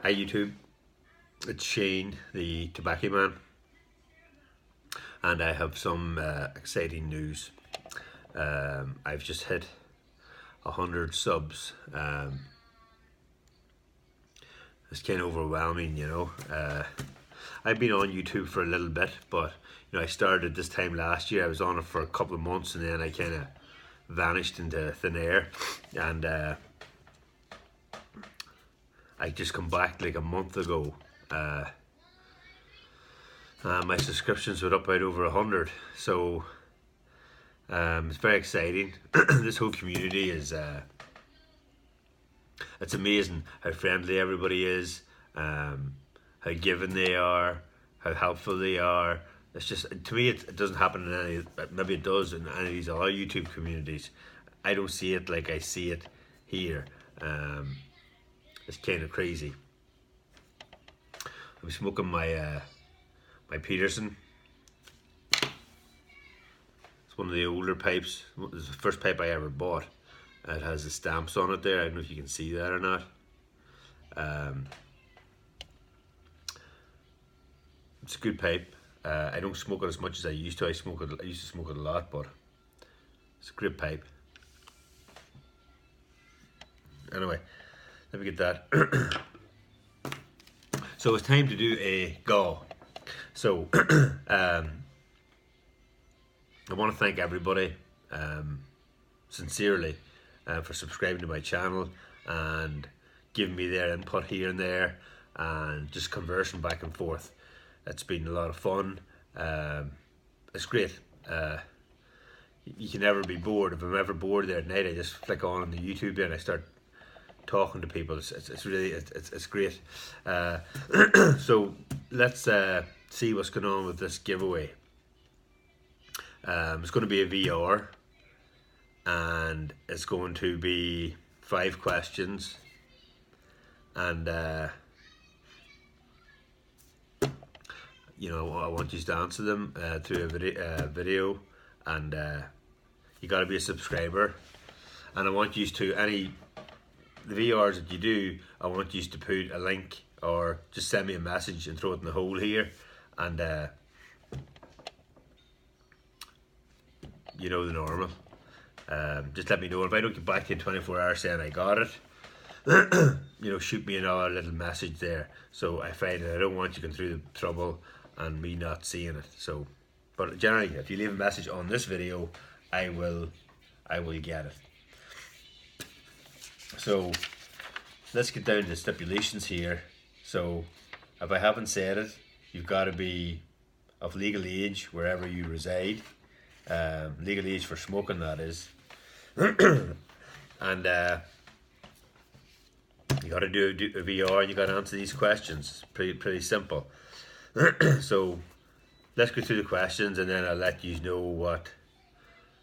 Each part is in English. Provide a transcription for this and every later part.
Hi YouTube, it's Shane, the Tobacco Man, and I have some exciting news. I've just hit 100 subs. It's kind of overwhelming, you know. I've been on YouTube for a little bit, but you know, I started this time last year. I was on it for a couple of months, and then I kind of vanished into thin air, and I just come back like a month ago. My subscriptions were up out over 100, so it's very exciting. This whole community is it's amazing how friendly everybody is, how giving they are, how helpful they are. It's just, to me, it doesn't happen in any, maybe it does in any of these other YouTube communities. I don't see it like I see it here. It's kind of crazy. I'm smoking my my Peterson. It's one of the older pipes. It's the first pipe I ever bought. It has the stamps on it there. I don't know if you can see that or not. It's a good pipe. I don't smoke it as much as I used to. I used to smoke it a lot, but it's a great pipe. Anyway, let me get that. So it's time to do a GAW. So I want to thank everybody sincerely for subscribing to my channel and giving me their input here and there, and just conversing back and forth. It's been a lot of fun. It's great. You can never be bored. If I'm ever bored there at night, I just flick on the YouTube and I start talking to people. It's really great. So let's see what's going on with this giveaway. It's going to be a VR, and it's going to be 5 questions, and you know, I want you to answer them through a video, and you got to be a subscriber, and I want you to, the VRs that you do, I want you to put a link or just send me a message and throw it in the hole here, and you know the normal. Just let me know. If I don't get back to you in 24 hours saying I got it, you know, shoot me another little message there. So I find that I don't want you going through the trouble and me not seeing it. So, but generally, if you leave a message on this video, I will get it. So let's get down to the stipulations here. So if I haven't said it, you've got to be of legal age wherever you reside. Legal age for smoking, that is. And you got to do a VR, and you got to answer these questions. Pretty simple. So let's go through the questions, and then I'll let you know what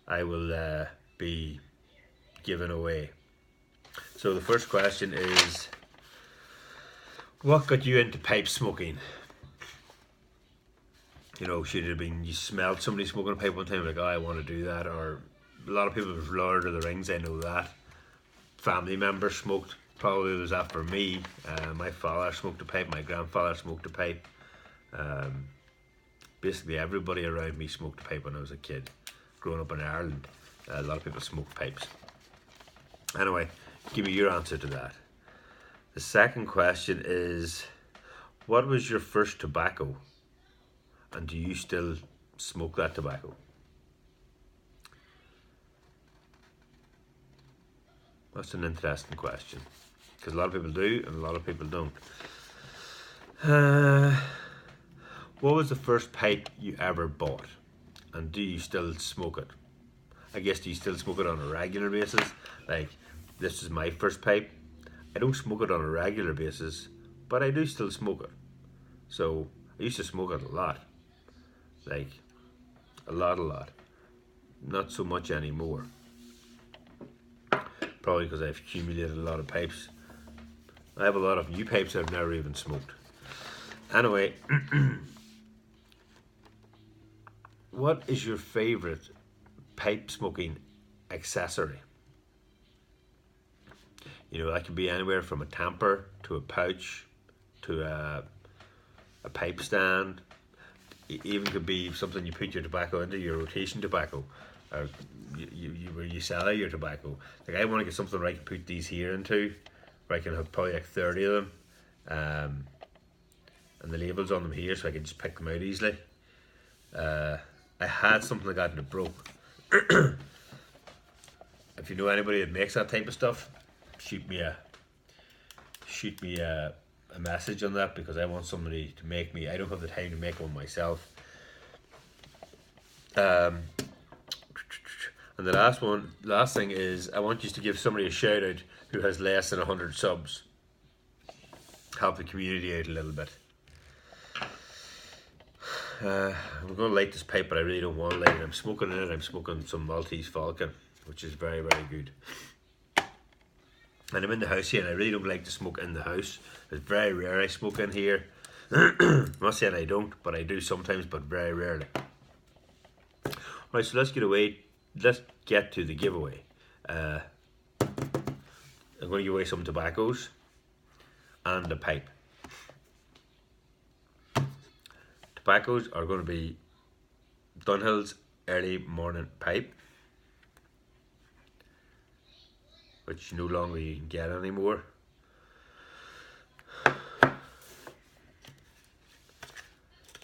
I will be giving away. So the first question is, what got you into pipe smoking? You know, should it have been you smelled somebody smoking a pipe one time, like, oh, I want to do that? Or a lot of people with Lord of the Rings, I know that. Family members smoked, probably was that for me. My father smoked a pipe, my grandfather smoked a pipe. Basically everybody around me smoked a pipe when I was a kid. Growing up in Ireland, a lot of people smoked pipes. Anyway, give me your answer to that. The second question is, what was your first tobacco? And do you still smoke that tobacco? That's an interesting question, because a lot of people do and a lot of people don't. What was the first pipe you ever bought? And do you still smoke it? I guess, do you still smoke it on a regular basis? Like, this is my first pipe. I don't smoke it on a regular basis, but I do still smoke it. So I used to smoke it a lot. Like, a lot. Not so much anymore. Probably because I've accumulated a lot of pipes. I have a lot of new pipes I've never even smoked. Anyway, what is your favorite pipe smoking accessory? You know, that could be anywhere from a tamper to a pouch, to a pipe stand. Even could be something you put your tobacco into, your rotation tobacco, or where you sell out your tobacco. Like I want to get something where I can put these here into, where I can have probably like 30 of them, and the labels on them here, so I can just pick them out easily. I had something like that and it broke. If you know anybody that makes that type of stuff, shoot me a message on that, because I want somebody to make me. I don't have the time to make one myself. And the last thing is, I want you to give somebody a shout out who has less than 100 subs. Help the community out a little bit. I'm going to light this pipe, but I really don't want to light it. I'm smoking in it. I'm smoking some Maltese Falcon, which is very, very good. And I'm in the house here, and I really don't like to smoke in the house. It's very rare I smoke in here. I'm not saying I don't, but I do sometimes, but very rarely. Right, so let's get to the giveaway. I'm going to give away some tobaccos and a pipe. Tobaccos are going to be Dunhill's Early Morning Pipe, which no longer you can get anymore.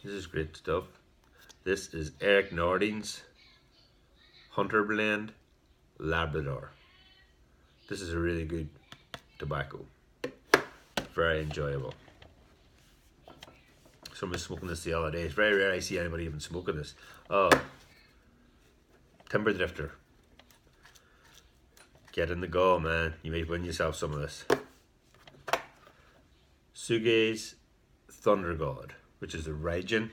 This is great stuff. This is Eric Nording's Hunter Blend Labrador. This is a really good tobacco. Very enjoyable. Someone was smoking this the other day. It's very rare I see anybody even smoking this. Oh, Timber Drifter. Get in the GAW, man. You may win yourself some of this. SUB GAW's Thunder God, which is a Raisin,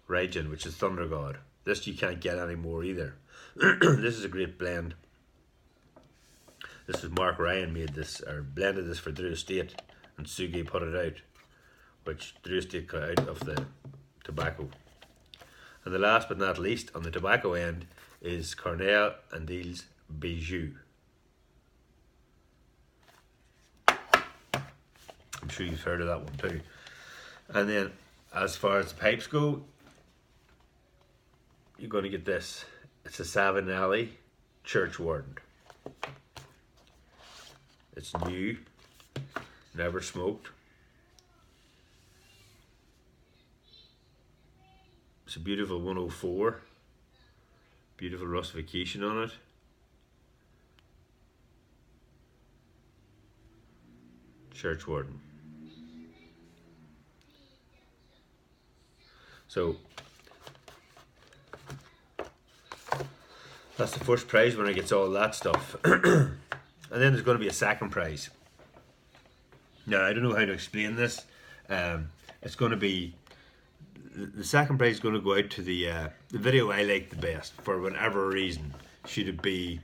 which is Thunder God. This you can't get anymore either. This is a great blend. This is Mark Ryan made this, or blended this for Drew Estate, and SUB GAW put it out, which Drew Estate cut out of the tobacco. And the last but not least, on the tobacco end, is Cornell and Deal's Bijou. I'm sure you've heard of that one too. And then, as far as the pipes go, you're going to get this. It's a Savinelli Church Warden. It's new, never smoked. It's a beautiful 104. Beautiful rustification on it. Church Warden. So that's the first prize when it gets all that stuff. And then there's going to be a second prize. Now I don't know how to explain this. It's going to be, the second prize is going to go out to the video I like the best for whatever reason. Should it be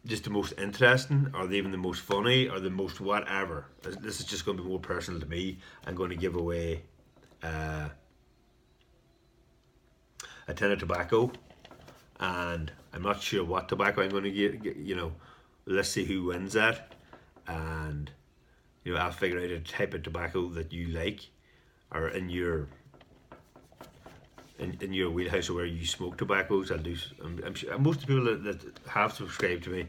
just the most interesting, or even the most funny, or the most whatever? This is just going to be more personal to me. I'm going to give away a tin of tobacco, and I'm not sure what tobacco I'm going to get. You know, let's see who wins that, and you know, I'll figure out a type of tobacco that you like, or in your wheelhouse, or where you smoke tobaccos. I'll do. I'm sure most of the people that have subscribed to me,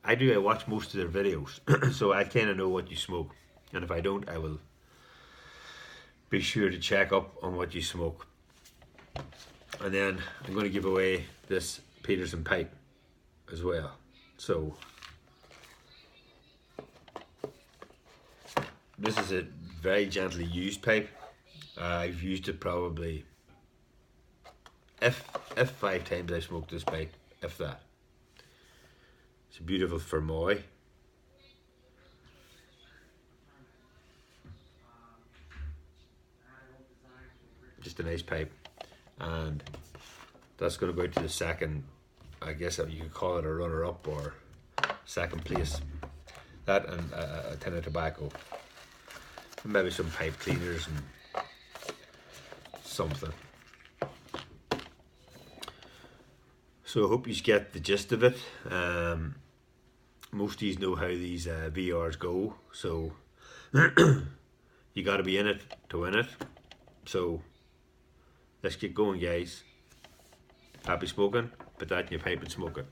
I watch most of their videos, so I kind of know what you smoke, and if I don't, I will be sure to check up on what you smoke. And then I'm going to give away this Peterson pipe as well. So this is a very gently used pipe. I've used it probably, if 5 times I smoked this pipe, if that. It's a beautiful Fermoy. Just a nice pipe, and that's going to go out to the second, I guess you could call it a runner-up or second place. That and a tin of tobacco, and maybe some pipe cleaners and something. So I hope you get the gist of it. most of you know how these VRs go, so you got to be in it to win it. So let's get going, guys. Happy smoking, put that in your pipe and smoke it.